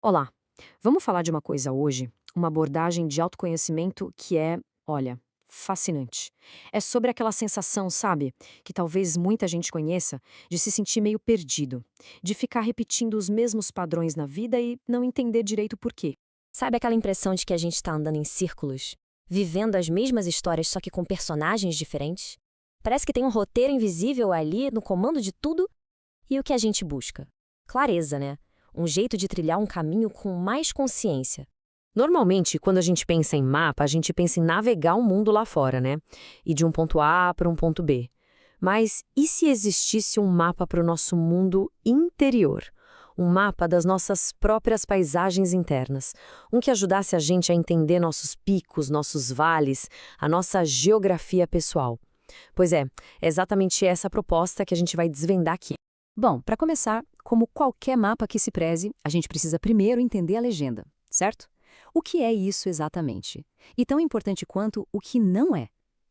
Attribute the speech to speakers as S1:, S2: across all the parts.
S1: Olá, vamos falar de uma coisa hoje, uma abordagem de autoconhecimento que é, olha, fascinante. É sobre aquela sensação, sabe, que talvez muita gente conheça, de se sentir meio perdido, de ficar repetindo os mesmos padrões na vida e não entender direito por quê.
S2: Sabe aquela impressão de que a gente está andando em círculos? Vivendo as mesmas histórias, só que com personagens diferentes? Parece que tem um roteiro invisível ali no comando de tudo. E o que a gente busca? Clareza, né? Um jeito de trilhar um caminho com mais consciência.
S1: Normalmente, quando a gente pensa em mapa, a gente pensa em navegar o mundo lá fora, né? E de um ponto A para um ponto B. Mas e se existisse um mapa para o nosso mundo interior? Um mapa das nossas próprias paisagens internas. Um que ajudasse a gente a entender nossos picos, nossos vales, a nossa geografia pessoal. Pois é exatamente essa a proposta que a gente vai desvendar aqui.
S3: Bom, para começar, como qualquer mapa que se preze, a gente precisa primeiro entender a legenda, certo? O que é isso exatamente? E tão importante quanto o que não é.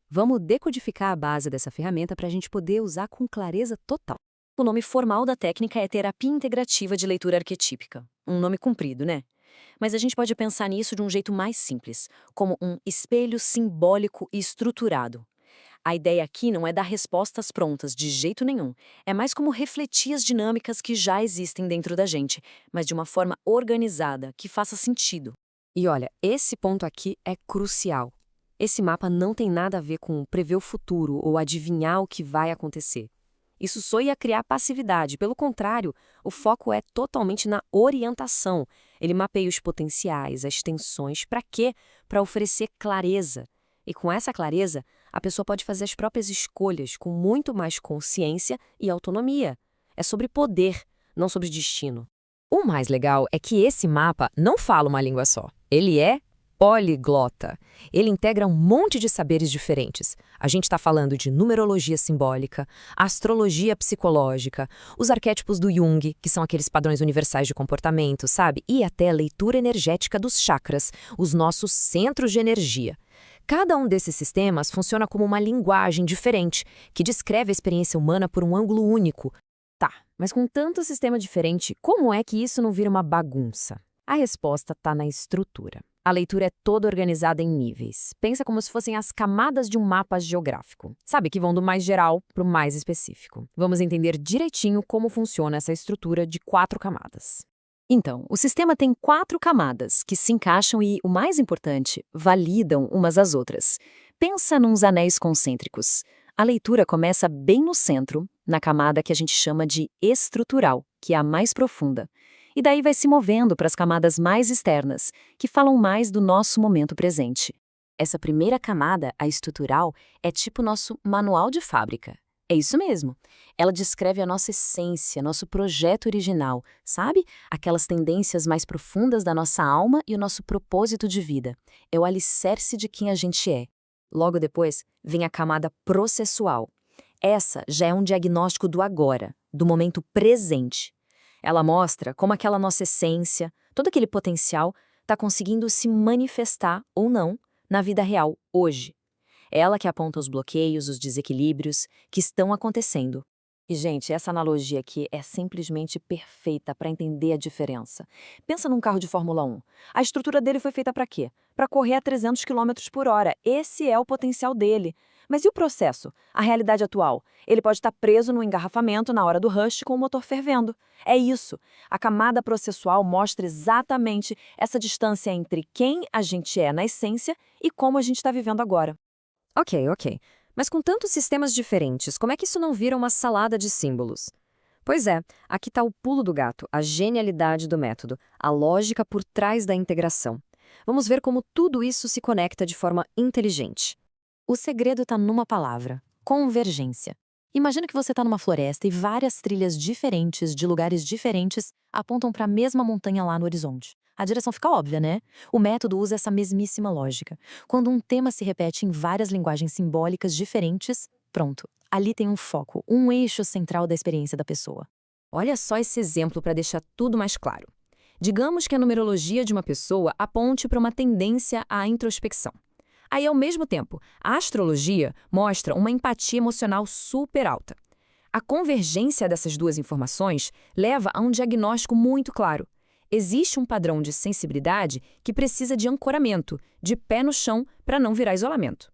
S3: Vamos decodificar a base dessa ferramenta para a gente poder usar com clareza total.
S1: O nome formal da técnica é Terapia Integrativa de Leitura Arquetípica. Um nome comprido, né? Mas a gente pode pensar nisso de um jeito mais simples, como um espelho simbólico e estruturado. A ideia aqui não é dar respostas prontas, de jeito nenhum. É mais como refletir as dinâmicas que já existem dentro da gente, mas de uma forma organizada, que faça sentido.
S3: E olha, esse ponto aqui é crucial. Esse mapa não tem nada a ver com prever o futuro ou adivinhar o que vai acontecer. Isso só ia criar passividade. Pelo contrário, o foco é totalmente na orientação. Ele mapeia os potenciais, as tensões. Para quê? Para oferecer clareza. E com essa clareza, a pessoa pode fazer as próprias escolhas com muito mais consciência e autonomia. É sobre poder, não sobre destino.
S2: O mais legal é que esse mapa não fala uma língua só. Ele é poliglota. Ele integra um monte de saberes diferentes. A gente está falando de numerologia simbólica, astrologia psicológica, os arquétipos do Jung, que são aqueles padrões universais de comportamento, sabe? E até a leitura energética dos chakras, os nossos centros de energia. Cada um desses sistemas funciona como uma linguagem diferente, que descreve a experiência humana por um ângulo único. Tá, mas com tanto sistema diferente, como é que isso não vira uma bagunça? A resposta está na estrutura. A leitura é toda organizada em níveis. Pensa como se fossem as camadas de um mapa geográfico. Sabe, que vão do mais geral para o mais específico. Vamos entender direitinho como funciona essa estrutura de 4 camadas.
S3: Então, o sistema tem 4 camadas que se encaixam e, o mais importante, validam umas às outras. Pensa nos anéis concêntricos. A leitura começa bem no centro, na camada que a gente chama de estrutural, que é a mais profunda. E daí vai se movendo para as camadas mais externas, que falam mais do nosso momento presente. Essa primeira camada, a estrutural, é tipo nosso manual de fábrica. É isso mesmo. Ela descreve a nossa essência, nosso projeto original, sabe? Aquelas tendências mais profundas da nossa alma e o nosso propósito de vida. É o alicerce de quem a gente é. Logo depois, vem a camada processual. Essa já é um diagnóstico do agora, do momento presente. Ela mostra como aquela nossa essência, todo aquele potencial, está conseguindo se manifestar ou não na vida real, hoje. É ela que aponta os bloqueios, os desequilíbrios que estão acontecendo. E, gente, essa analogia aqui é simplesmente perfeita para entender a diferença. Pensa num carro de Fórmula 1. A estrutura dele foi feita para quê? Para correr a 300 quilômetros por hora. Esse é o potencial dele. Mas e o processo? A realidade atual? Ele pode estar preso no engarrafamento na hora do rush com o motor fervendo. É isso. A camada processual mostra exatamente essa distância entre quem a gente é na essência e como a gente está vivendo agora.
S2: Ok. Mas com tantos sistemas diferentes, como é que isso não vira uma salada de símbolos? Pois é, aqui está o pulo do gato, a genialidade do método, a lógica por trás da integração. Vamos ver como tudo isso se conecta de forma inteligente.
S3: O segredo está numa palavra: convergência. Imagina que você está numa floresta e várias trilhas diferentes, de lugares diferentes, apontam para a mesma montanha lá no horizonte. A direção fica óbvia, né? O método usa essa mesmíssima lógica. Quando um tema se repete em várias linguagens simbólicas diferentes, pronto, ali tem um foco, um eixo central da experiência da pessoa.
S2: Olha só esse exemplo para deixar tudo mais claro. Digamos que a numerologia de uma pessoa aponte para uma tendência à introspecção. Aí, ao mesmo tempo, a astrologia mostra uma empatia emocional super alta. A convergência dessas duas informações leva a um diagnóstico muito claro. Existe um padrão de sensibilidade que precisa de ancoramento, de pé no chão, para não virar isolamento.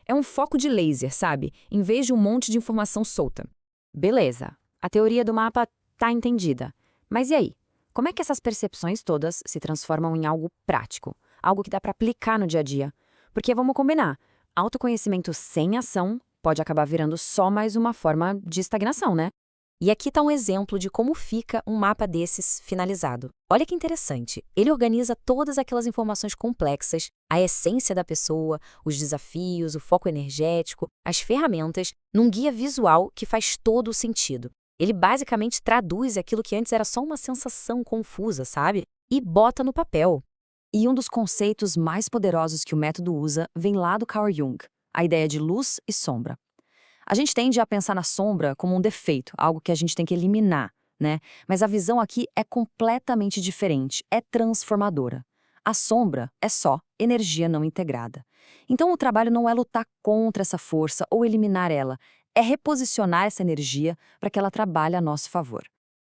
S2: É um foco de laser, sabe? Em vez de um monte de informação solta.
S3: Beleza, a teoria do mapa tá entendida. Mas e aí? Como é que essas percepções todas se transformam em algo prático? Algo que dá para aplicar no dia a dia? Porque vamos combinar, autoconhecimento sem ação pode acabar virando só mais uma forma de estagnação, né?
S1: E aqui está um exemplo de como fica um mapa desses finalizado. Olha que interessante. Ele organiza todas aquelas informações complexas, a essência da pessoa, os desafios, o foco energético, as ferramentas, num guia visual que faz todo o sentido. Ele basicamente traduz aquilo que antes era só uma sensação confusa, sabe? E bota no papel.
S3: E um dos conceitos mais poderosos que o método usa vem lá do Carl Jung, a ideia de luz e sombra. A gente tende a pensar na sombra como um defeito, algo que a gente tem que eliminar, né? Mas a visão aqui é completamente diferente, é transformadora. A sombra é só energia não integrada. Então o trabalho não é lutar contra essa força ou eliminar ela, é reposicionar essa energia para que ela trabalhe a nosso favor.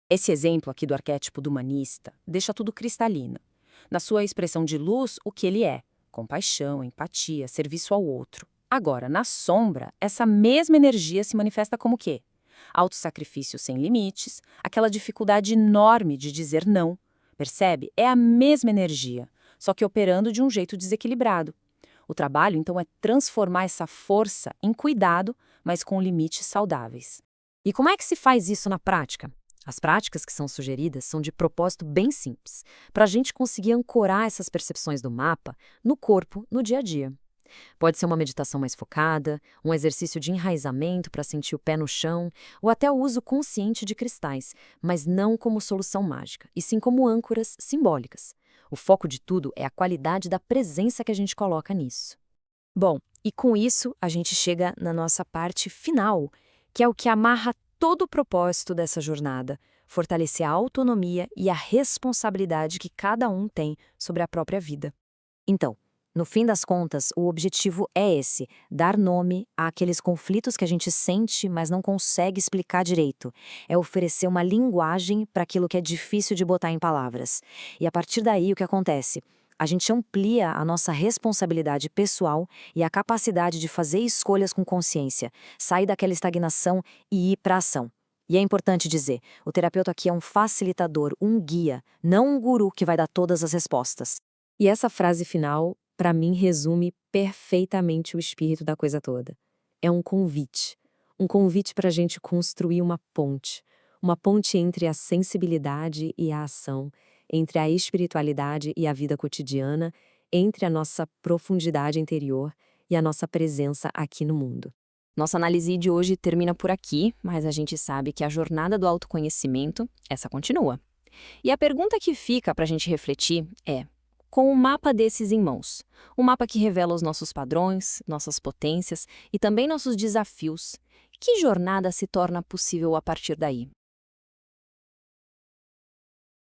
S4: Esse exemplo aqui do arquétipo do humanista deixa tudo cristalino. Na sua expressão de luz, o que ele é: compaixão, empatia, serviço ao outro. Agora, na sombra, essa mesma energia se manifesta como o quê? Autossacrifício sem limites, aquela dificuldade enorme de dizer não. Percebe? É a mesma energia, só que operando de um jeito desequilibrado. O trabalho, então, é transformar essa força em cuidado, mas com limites saudáveis.
S1: E como é que se faz isso na prática? As práticas que são sugeridas são de propósito bem simples, para a gente conseguir ancorar essas percepções do mapa no corpo, no dia a dia. Pode ser uma meditação mais focada, um exercício de enraizamento para sentir o pé no chão, ou até o uso consciente de cristais, mas não como solução mágica, e sim como âncoras simbólicas. O foco de tudo é a qualidade da presença que a gente coloca nisso. Bom, e com isso a gente chega na nossa parte final, que é o que amarra todo o propósito dessa jornada, fortalecer a autonomia e a responsabilidade que cada um tem sobre a própria vida.
S3: Então, no fim das contas, o objetivo é esse: dar nome àqueles conflitos que a gente sente, mas não consegue explicar direito. É oferecer uma linguagem para aquilo que é difícil de botar em palavras. E a partir daí, o que acontece? A gente amplia a nossa responsabilidade pessoal e a capacidade de fazer escolhas com consciência, sair daquela estagnação e ir para a ação. E é importante dizer, o terapeuta aqui é um facilitador, um guia, não um guru que vai dar todas as respostas.
S1: E essa frase final, para mim, resume perfeitamente o espírito da coisa toda. É um convite para a gente construir uma ponte entre a sensibilidade e a ação, entre a espiritualidade e a vida cotidiana, entre a nossa profundidade interior e a nossa presença aqui no mundo. Nossa análise de hoje termina por aqui, mas a gente sabe que a jornada do autoconhecimento, essa continua. E a pergunta que fica para a gente refletir é: com um mapa desses em mãos, um mapa que revela os nossos padrões, nossas potências e também nossos desafios, que jornada se torna possível a partir daí?